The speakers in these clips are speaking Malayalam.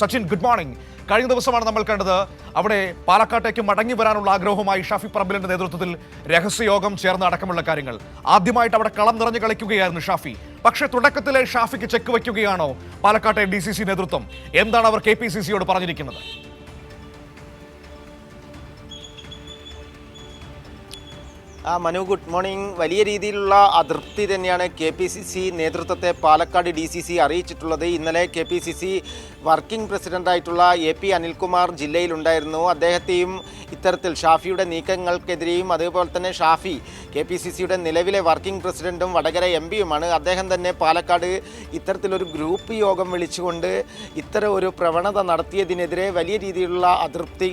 Sachin, good morning. കഴിഞ്ഞ ദിവസമാണ് നമ്മൾ കണ്ടത് അവിടെ പാലക്കാട്ടേക്ക് മടങ്ങി വരാനുള്ള ആഗ്രഹവുമായി ഷാഫി പറമ്പിലിന്റെ നേതൃത്വത്തിൽ രഹസ്യയോഗം ചേർന്ന അടക്കമുള്ള കാര്യങ്ങൾ. ആദ്യമായിട്ട് അവിടെ കളം നിറഞ്ഞു കളിക്കുകയായിരുന്നു ഷാഫി. പക്ഷേ തുടക്കത്തിലെ ഷാഫിക്ക് ചെക്ക് വയ്ക്കുകയാണോ പാലക്കാട്ടെ DCC നേതൃത്വം? എന്താണ് അവർ KPCCയോട് പറഞ്ഞിരിക്കുന്നത്? Manu, good morning. വലിയ രീതിയിലുള്ള അതൃപ്തി തന്നെയാണ് KPCC നേതൃത്വത്തെ പാലക്കാട് DCC അറിയിച്ചിട്ടുള്ളത്. ഇന്നലെ KPCC വർക്കിംഗ് പ്രസിഡന്റായിട്ടുള്ള AP അനിൽകുമാർ ജില്ലയിലുണ്ടായിരുന്നു. അദ്ദേഹത്തെയും ഇത്തരത്തിൽ ഷാഫിയുടെ നീക്കങ്ങൾക്കെതിരെയും അതുപോലെ തന്നെ ഷാഫി KPCCയുടെ നിലവിലെ വർക്കിംഗ് പ്രസിഡന്റും വടകര MPയുമാണ്. അദ്ദേഹം തന്നെ പാലക്കാട് ഇത്തരത്തിലൊരു ഗ്രൂപ്പ് യോഗം വിളിച്ചുകൊണ്ട് ഇത്തരം ഒരു പ്രവണത നടത്തിയതിനെതിരെ വലിയ രീതിയിലുള്ള അതൃപ്തി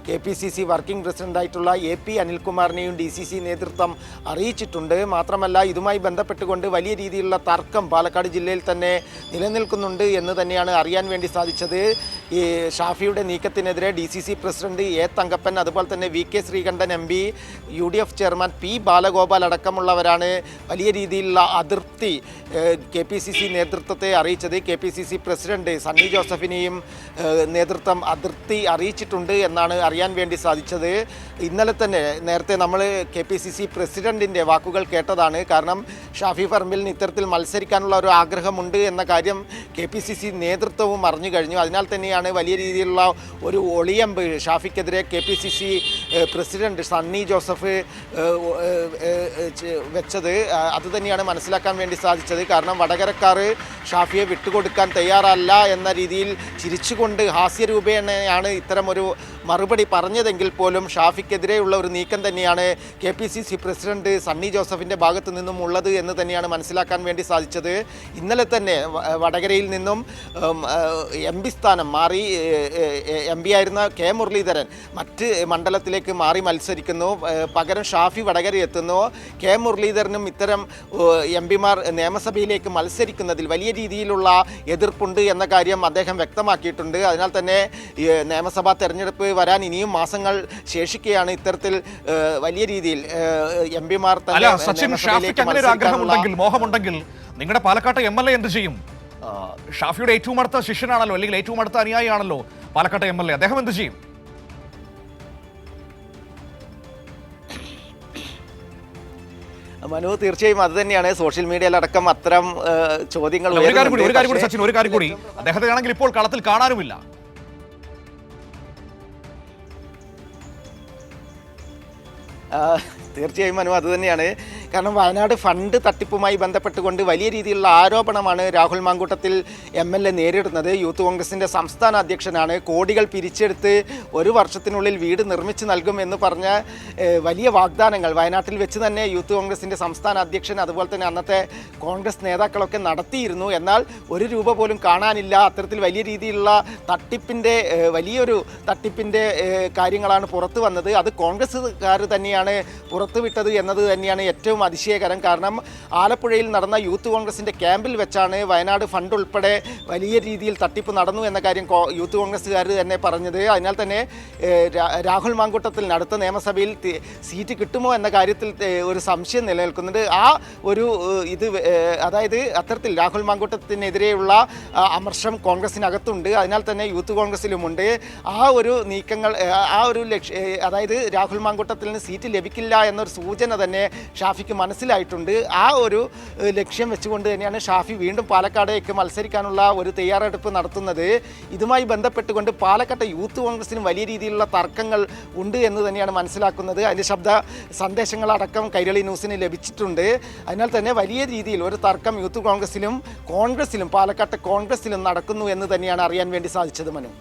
KPCC വർക്കിംഗ് പ്രസിഡന്റായിട്ടുള്ള AP അനിൽകുമാറിനെയും DCC നേതൃത്വം അറിയിച്ചിട്ടുണ്ട്. മാത്രമല്ല, ഇതുമായി ബന്ധപ്പെട്ടുകൊണ്ട് വലിയ രീതിയിലുള്ള തർക്കം പാലക്കാട് ജില്ലയിൽ തന്നെ നിലനിൽക്കുന്നുണ്ട് എന്ന് തന്നെയാണ് അറിയാൻ വേണ്ടി സാധിച്ചത്. ഈ ഷാഫിയുടെ നീക്കത്തിനെതിരെ DCC പ്രസിഡന്റ് A തങ്കപ്പൻ, അതുപോലെ തന്നെ VK Sreekantan MP, UDF chairman P Balagopal അടക്കമുള്ളവരാണ് വലിയ രീതിയിലുള്ള അതൃപ്തി KPCC നേതൃത്വത്തെ അറിയിച്ചത്. KPCC പ്രസിഡന്റ് സണ്ണി ജോസഫിനെയും നേതൃത്വം അതൃപ്തി അറിയിച്ചിട്ടുണ്ട് എന്നാണ് അറിയാൻ വേണ്ടി സാധിച്ചത്. ഇന്നലെ തന്നെ നേരത്തെ നമ്മൾ KPCC പ്രസിഡന്റിൻ്റെ വാക്കുകൾ കേട്ടതാണ്. കാരണം ഷാഫി പറമ്പിലിന് ഇത്തരത്തിൽ മത്സരിക്കാനുള്ള ഒരു ആഗ്രഹമുണ്ട് എന്ന കാര്യം KPCC നേതൃത്വവും അറിഞ്ഞു കഴിഞ്ഞു. അതിനാൽ തന്നെയാണ് വലിയ രീതിയിലുള്ള ഒരു ഒളിയമ്പ് ഷാഫിക്കെതിരെ KPCC പ്രസിഡന്റ് സണ്ണി ജോസഫ് വെച്ചത്. അതുതന്നെയാണ് മനസ്സിലാക്കാൻ വേണ്ടി സാധിച്ചത്. കാരണം വടകരക്കാർ ഷാഫിയെ വിട്ടുകൊടുക്കാൻ തയ്യാറല്ല എന്ന രീതിയിൽ ചിരിച്ചുകൊണ്ട് ഹാസ്യരൂപേണയാണ് ഇത്തരമൊരു മറുപടി പറഞ്ഞതെങ്കിൽ പോലും ഷാഫിക്കെതിരെയുള്ള ഒരു നീക്കം തന്നെയാണ് KPCC പ്രസിഡന്റ് സണ്ണി ജോസഫിൻ്റെ ഭാഗത്തു നിന്നും ഉള്ളത് എന്ന് തന്നെയാണ് മനസ്സിലാക്കാൻ വേണ്ടി സാധിച്ചത്. ഇന്നലെ തന്നെ വടകരയിൽ നിന്നും MP സ്ഥാനം മാറി MP ആയിരുന്ന K മുരളീധരൻ മറ്റ് മണ്ഡലത്തിലേക്ക് മാറി മത്സരിക്കുന്നു. പകരം ഷാഫി വടകര എത്തുന്നു. K മുരളീധരനും ഇത്തരം MPമാർ നിയമസഭയിലേക്ക് മത്സരിക്കുന്നതിൽ വലിയ രീതിയിലുള്ള എതിർപ്പുണ്ട് എന്ന കാര്യം അദ്ദേഹം വ്യക്തമാക്കിയിട്ടുണ്ട്. അതിനാൽ തന്നെ നിയമസഭാ തെരഞ്ഞെടുപ്പ് വരാൻ ഇനിയും മാസങ്ങൾ ശേഷിക്കുകയാണ്. ഇത്തരത്തിൽ വലിയ രീതിയിൽ MPമാർ ആഗ്രഹമുണ്ടെങ്കിൽ, മോഹമുണ്ടെങ്കിൽ നിങ്ങളുടെ പാലക്കാട്ടെ MLA എന്ത് ചെയ്യും? ഷാഫിയുടെ ഏറ്റവും അടുത്ത ശിഷ്യനാണല്ലോ, അല്ലെങ്കിൽ ഏറ്റവും അടുത്ത അനുയായിയാണല്ലോ പാലക്കാട്ടെ MLA. അദ്ദേഹം എന്ത് ചെയ്യും? മനു, തീർച്ചയായും അത് തന്നെയാണ് സോഷ്യൽ മീഡിയയിലടക്കം അത്തരം ചോദ്യങ്ങൾ. ഒരു കാര്യം കൂടി സച്ചിൻ, ഒരു കാര്യം കൂടി, അദ്ദേഹത്തെ ആണെങ്കിൽ ഇപ്പോൾ കളത്തിൽ കാണാനുമില്ല. തീർച്ചയായും മനു, അത് തന്നെയാണ്. കാരണം വയനാട് ഫണ്ട് തട്ടിപ്പുമായി ബന്ധപ്പെട്ടുകൊണ്ട് വലിയ രീതിയിലുള്ള ആരോപണമാണ് രാഹുൽ മാങ്കൂട്ടത്തിൽ MLA നേരിടുന്നത്. യൂത്ത് കോൺഗ്രസിൻ്റെ സംസ്ഥാന അധ്യക്ഷനാണ്. കോടികൾ പിരിച്ചെടുത്ത് ഒരു വർഷത്തിനുള്ളിൽ വീട് നിർമ്മിച്ച് നൽകും എന്ന് പറഞ്ഞ വലിയ വാഗ്ദാനങ്ങൾ വയനാട്ടിൽ വെച്ച് തന്നെ യൂത്ത് കോൺഗ്രസിൻ്റെ സംസ്ഥാന അധ്യക്ഷൻ അതുപോലെ തന്നെ അന്നത്തെ കോൺഗ്രസ് നേതാക്കളൊക്കെ നടത്തിയിരുന്നു. എന്നാൽ ഒരു രൂപ പോലും കാണാനില്ല. അത്തരത്തിൽ വലിയ രീതിയിലുള്ള വലിയൊരു തട്ടിപ്പിൻ്റെ കാര്യങ്ങളാണ് പുറത്തു വന്നത്. അത് കോൺഗ്രസ്സുകാർ തന്നെയാണ് പുറത്തുവിട്ടത് എന്നത് തന്നെയാണ് ഏറ്റവും അതിശയകരം. കാരണം ആലപ്പുഴയിൽ നടന്ന യൂത്ത് കോൺഗ്രസിൻ്റെ ക്യാമ്പിൽ വെച്ചാണ് വയനാട് ഫണ്ട് ഉൾപ്പെടെ വലിയ രീതിയിൽ തട്ടിപ്പ് നടന്നു എന്ന കാര്യം യൂത്ത് കോൺഗ്രസ്സുകാർ തന്നെ പറഞ്ഞത്. അതിനാൽ തന്നെ രാഹുൽ മാങ്കൂട്ടത്തിൽ അടുത്ത നിയമസഭയിൽ സീറ്റ് കിട്ടുമോ എന്ന കാര്യത്തിൽ ഒരു സംശയം നിലനിൽക്കുന്നുണ്ട്. ആ ഒരു അതായത് അത്തരത്തിൽ രാഹുൽ മാങ്കൂട്ടത്തിനെതിരെയുള്ള അമർഷം കോൺഗ്രസിനകത്തുണ്ട്. അതിനാൽ തന്നെ യൂത്ത് കോൺഗ്രസിലുമുണ്ട്. ആ ഒരു നീക്കങ്ങൾ, ആ ഒരു അതായത് രാഹുൽ മാങ്കൂട്ടത്തിന് സീറ്റ് ലഭിക്കില്ല എന്നൊരു സൂചന തന്നെ ഷാഫിക്ക് മനസ്സിലായിട്ടുണ്ട്. ആ ഒരു ലക്ഷ്യം വെച്ചുകൊണ്ട് തന്നെയാണ് ഷാഫി വീണ്ടും പാലക്കാടേക്ക് മത്സരിക്കാനുള്ള ഒരു തയ്യാറെടുപ്പ് നടത്തുന്നത്. ഇതുമായി ബന്ധപ്പെട്ടുകൊണ്ട് പാലക്കാട്ടെ യൂത്ത് കോൺഗ്രസിനും വലിയ രീതിയിലുള്ള തർക്കങ്ങൾ ഉണ്ട് എന്ന് തന്നെയാണ് മനസ്സിലാക്കുന്നത്. അതിൻ്റെ ശബ്ദ സന്ദേശങ്ങളടക്കം കൈരളി ന്യൂസിന് ലഭിച്ചിട്ടുണ്ട്. അതിനാൽ തന്നെ വലിയ രീതിയിൽ ഒരു തർക്കം യൂത്ത് കോൺഗ്രസിലും പാലക്കാട്ടെ കോൺഗ്രസിലും നടക്കുന്നു എന്ന് തന്നെയാണ് അറിയാൻ വേണ്ടി സാധിച്ചത് മനു.